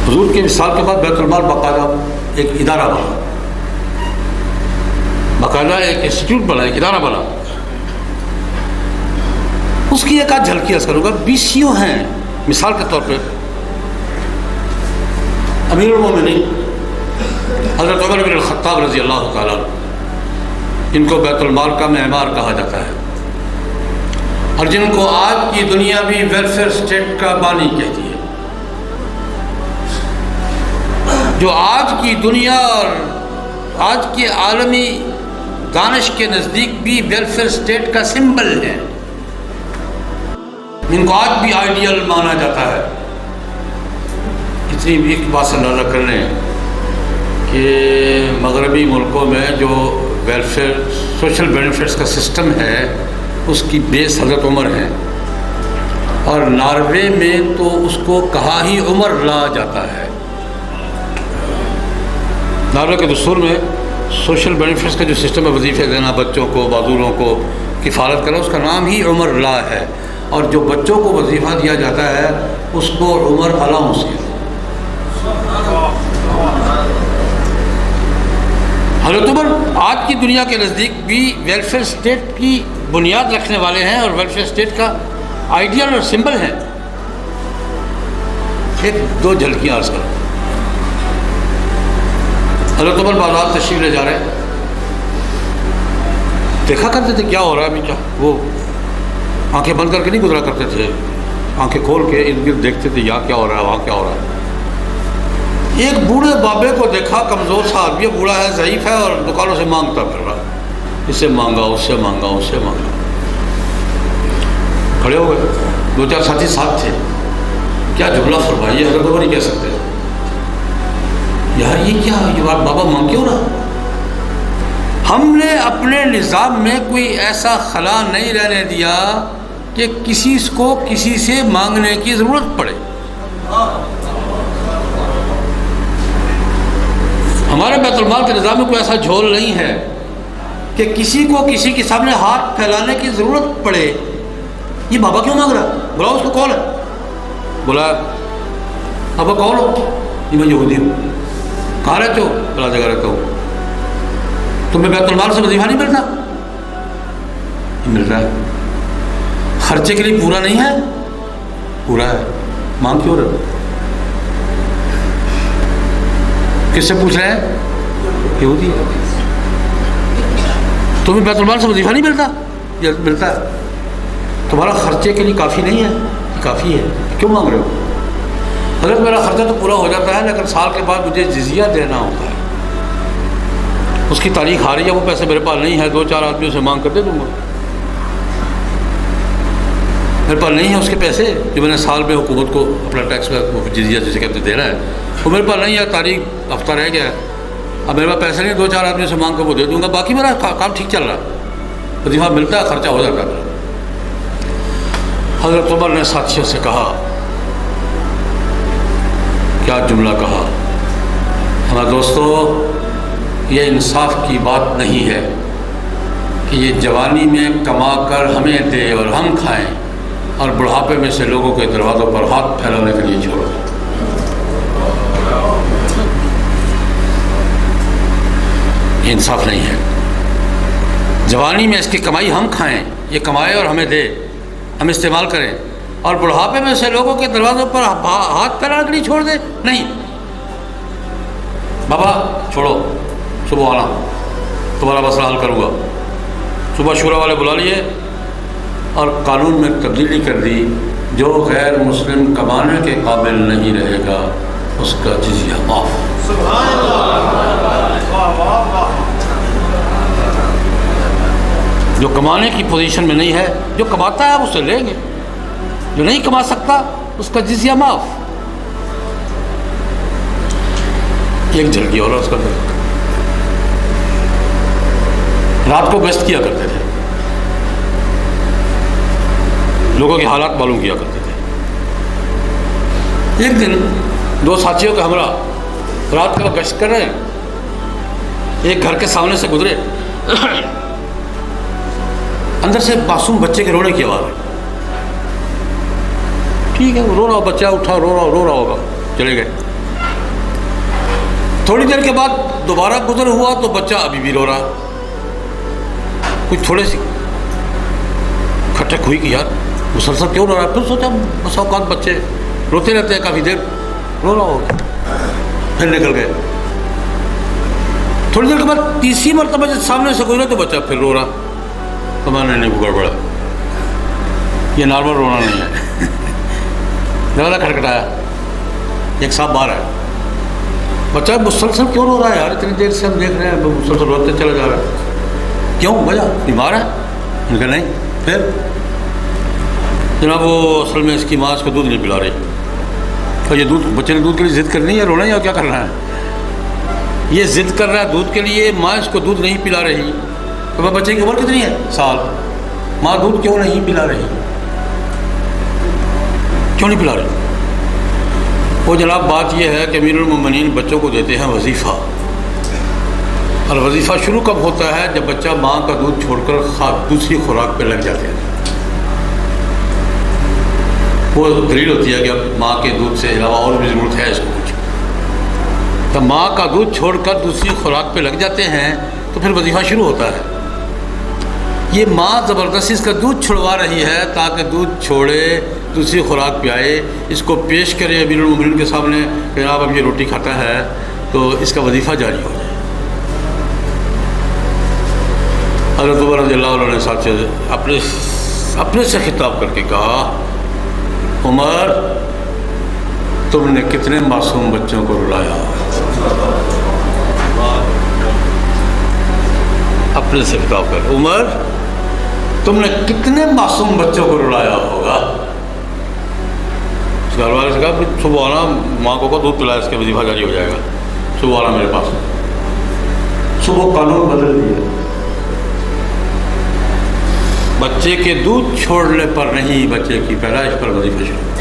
حضور کے وصال کے بعد بیت المال باقاعدہ ایک ادارہ بنا، باقاعدہ ایک انسٹیٹیوٹ بنا، ایک ادارہ بنا۔ اس کی ایک آدھ جھلکی عرض کروں گا۔ BCO ہیں مثال کے طور پہ امیر المومنین حضرت عمر بن الخطاب رضی اللہ تعالیٰ عنہ، جن کو بیت المال کا معمار کہا جاتا ہے، اور جن کو آج کی دنیا بھی ویلفیئر اسٹیٹ کا بانی کہتی ہے، جو آج کی دنیا اور آج کے عالمی دانش کے نزدیک بھی ویلفیئر اسٹیٹ کا سمبل ہے، جن کو آج بھی آئیڈیل مانا جاتا ہے۔ اتنی بھی ایک بات سے اندازہ کر لیں کہ مغربی ملکوں میں جو ویلفیئر سوشل بینیفٹس کا سسٹم ہے اس کی بیس حضرت عمر ہے، اور ناروے میں تو اس کو کہا ہی عمر لا جاتا ہے۔ ناروے کے دستور میں سوشل بینیفٹس کا جو سسٹم ہے، وظیفے دینا بچوں کو، معذوروں کو، کفالت کرنا، اس کا نام ہی عمر لا ہے، اور جو بچوں کو وظیفہ دیا جاتا ہے اس کو عمر الاؤنس ہے۔ حضرت عمر آج کی دنیا کے نزدیک بھی ویلفیئر اسٹیٹ کی بنیاد رکھنے والے ہیں اور ویلفیئر اسٹیٹ کا آئیڈیل اور سمبل ہیں۔ ایک دو جھلکیاں عرض کروں۔ حضرت عمر بازار تشریف لے جا رہے ہیں، دیکھا کرتے تھے کیا ہو رہا ہے ابھی، کیا وہ آنکھیں بند کر کے نہیں گزرا کرتے تھے، آنکھیں کھول کے ارد گرد دیکھتے تھے، یہاں کیا ہو رہا ہے، وہاں کیا ہو رہا ہے۔ ایک بوڑھے بابے کو دیکھا، کمزور سا آدمی، بوڑھا ہے، ضعیف ہے، اور دکانوں سے مانگتا پھر رہا، اس سے مانگا، اس سے مانگا، اس سے مانگا۔ کھڑے ہو گئے، دو چار ساتھی ساتھ تھے، کیا جملہ فرمائیے، حضرت عمر نہیں کہہ سکتے یار یہ کیا، یہ بات بابا مانگ کیوں رہا؟ ہم نے اپنے نظام میں کوئی ایسا خلا نہیں رہنے دیا کہ کسی کو کسی سے مانگنے کی ضرورت پڑے۔ ہمارے بیت المال کے نظام میں کوئی ایسا جھول نہیں ہے کہ کسی کو کسی کے سامنے ہاتھ پھیلانے کی ضرورت پڑے۔ یہ بابا کیوں مانگ رہا؟ بلاؤ اس کو، کون ہے؟ بولا بابا کون ہو؟ یہ میں یہودی ہوں۔ کہاں رہتے ہو؟ بلا جگہ رہتا ہوں۔ تمہیں بیت المال سے وظیفہ نہیں ملتا؟ مل رہا ہے۔ خرچے کے لیے پورا نہیں ہے؟ پورا ہے۔ مانگ کیوں رہے؟ کس سے پوچھ رہے ہیں؟ یہودی ہے۔ تمہیں بیت المال سے وظیفہ نہیں ملتا؟ یہ ملتا ہے۔ تمہارا خرچے کے لیے کافی نہیں ہے؟ کافی ہے، کیوں مانگ رہے ہو؟ حضرت میرا خرچہ تو پورا ہو جاتا ہے، لیکن سال کے بعد مجھے جزیہ دینا ہوتا ہے، اس کی تاریخ آ رہی ہے، وہ پیسے میرے پاس نہیں ہے، دو چار آدمیوں سے مانگ کر دے دوں گا۔ میرے پاس نہیں ہے اس کے پیسے جو میں نے سال میں حکومت کو اپنا ٹیکس کا جزیہ جسے کہتے دینا ہے، وہ میرے پاس نہیں ہے، تاریخ ہفتہ رہ گیا ہے، اب میرے پاس پیسے نہیں، دو چار آدمیوں سے مانگ کر وہ دے دوں گا، باقی میرا کام ٹھیک چل رہا ہے، وظیفہ ملتا ہے، خرچہ ہو جاتا ہے۔ حضرت عمر نے ساتھیوں سے کہا، کیا جملہ کہا، ہمارے دوستو یہ انصاف کی بات نہیں ہے کہ یہ جوانی میں کما کر ہمیں دے اور ہم کھائیں، اور بڑھاپے میں سے لوگوں کے دروازوں پر ہاتھ پھیلانے کے لیے چھوڑ دیں۔ یہ انصاف نہیں ہے۔ جوانی میں اس کی کمائی ہم کھائیں، یہ کمائے اور ہمیں دے، ہم استعمال کریں، اور بڑھاپے میں سے لوگوں کے دروازوں پر ہاتھ پھیلانے کے لیے چھوڑ دیں؟ نہیں بابا چھوڑو، صبح آنا، تمہارا مسئلہ حل کروں گا۔ صبح شورا والے بلا لیے اور قانون میں تبدیلی کر دی، جو غیر مسلم کمانے کے قابل نہیں رہے گا اس کا جزیہ معاف۔ سبحان اللہ۔ جو کمانے کی پوزیشن میں نہیں ہے، جو کماتا ہے اس سے لیں گے، جو نہیں کما سکتا اس کا جزیہ معاف۔ ایک جھلکی اور اس کا رات کو گشت کیا کرتے تھے، لوگوں کے حالات معلوم کیا کرتے تھے۔ ایک دن دو ساتھیوں کے ہمراہ رات کو گشت کر رہے ہیں، ایک گھر کے سامنے سے گزرے، اندر سے معصوم بچے کے رونے کی آواز ہے۔ ٹھیک ہے، وہ رو رہا، بچہ اٹھا، رو رہا ہوگا، چلے گئے۔ تھوڑی دیر کے بعد دوبارہ گزر ہوا تو بچہ ابھی بھی رو رہا. کچھ تھوڑے سی کھٹک ہوئی کہ یار مسلسل کیوں رو رہا ہے. پھر سوچا بس اوقات بچے روتے رہتے ہیں کافی دیر, رو رہا ہوگا. پھر نکل گئے. تھوڑی دیر کے بعد تیسری مرتبہ جب سامنے سے گزرا تو بچہ پھر رو رہا. تو میں نے نہیں گڑبڑا, یہ نارمل رونا نہیں ہے. دروازہ کھٹکھٹایا, ایک صاحب باہر ہے. بچہ مسلسل کیوں رو رہا ہے یار, اتنی دیر سے ہم دیکھ رہے ہیں مسلسل روتے چلا جا رہا ہے, کیوں وجہ بیمار ہے؟ ان کا نہیں. پھر جناب وہ اصل میں اس کی ماں اس کو دودھ نہیں پلا رہی. اور یہ دودھ بچے نے دودھ کے لیے ضد کرنی ہے, رونا ہے یا کیا کرنا ہے؟ یہ ضد کر رہا ہے دودھ کے لیے, ماں اس کو دودھ نہیں پلا رہی. تو بچے کی عمر کتنی ہے؟ سال. ماں دودھ کیوں نہیں پلا رہی, کیوں نہیں پلا رہی؟ وہ جناب بات یہ ہے کہ امیر المومنین بچوں کو دیتے ہیں وظیفہ. اور وظیفہ شروع کب ہوتا ہے؟ جب بچہ ماں کا دودھ چھوڑ کر دوسری خوراک پہ لگ جاتے ہیں. وہ دلیل ہوتی ہے کہ اب ماں کے دودھ سے علاوہ اور بھی ضرورت ہے اس کو کچھ. تو ماں کا دودھ چھوڑ کر دوسری خوراک پہ لگ جاتے ہیں تو پھر وظیفہ شروع ہوتا ہے. یہ ماں زبردستی اس کا دودھ چھڑوا رہی ہے تاکہ دودھ چھوڑے, دوسری خوراک پہ آئے, اس کو پیش کرے امیر المومنین کے سامنے کہ جناب اب یہ روٹی کھاتا ہے تو اس کا وظیفہ جاری ہو جائے. حضرت عمر رضی اللہ عنہ نے ساتھ سے اپنے سے خطاب کر کے کہا, عمر تم نے کتنے معصوم بچوں کو رلایا. اپنے سے خطاب کر, عمر تم نے کتنے معصوم بچوں کو رلایا ہوگا. اس گھر والے سے کہا صبح آنا, ماں کو دودھ پلایا اس کے وظیفہ جاری ہو جائے گا, صبح آنا میرے پاس. صبح قانون بدل دیا, بچے کے دودھ چھوڑنے پر نہیں, بچے کی پیدائش پر وظیفہ شروع.